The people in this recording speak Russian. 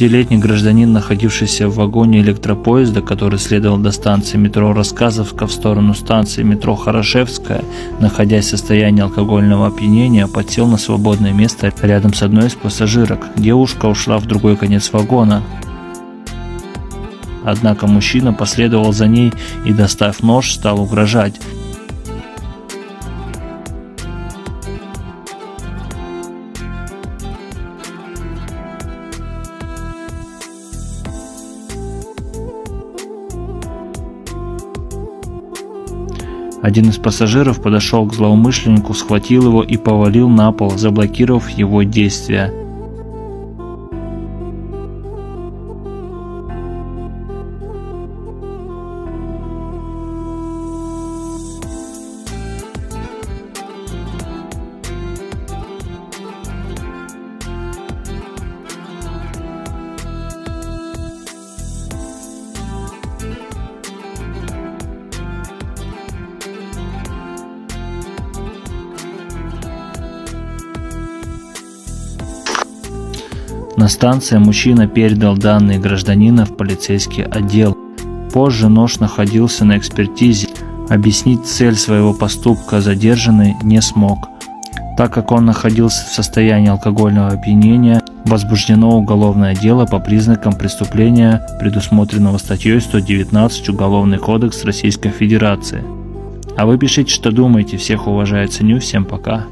30-летний гражданин, находившийся в вагоне электропоезда, который следовал до станции метро Рассказовка в сторону станции метро Хорошевская, находясь в состоянии алкогольного опьянения, подсел на свободное место рядом с одной из пассажирок. Девушка ушла в другой конец вагона. Однако мужчина последовал за ней и, достав нож, стал угрожать. Один из пассажиров подошел к злоумышленнику, схватил его и повалил на пол, заблокировав его действия. На станции мужчина передал данные гражданина в полицейский отдел. Позже нож находился на экспертизе. Объяснить цель своего поступка задержанный не смог. Так как он находился в состоянии алкогольного опьянения, возбуждено уголовное дело по признакам преступления, предусмотренного статьей 119 Уголовный кодекс Российской Федерации. А вы пишите, что думаете. Всех уважаю, ценю. Всем пока.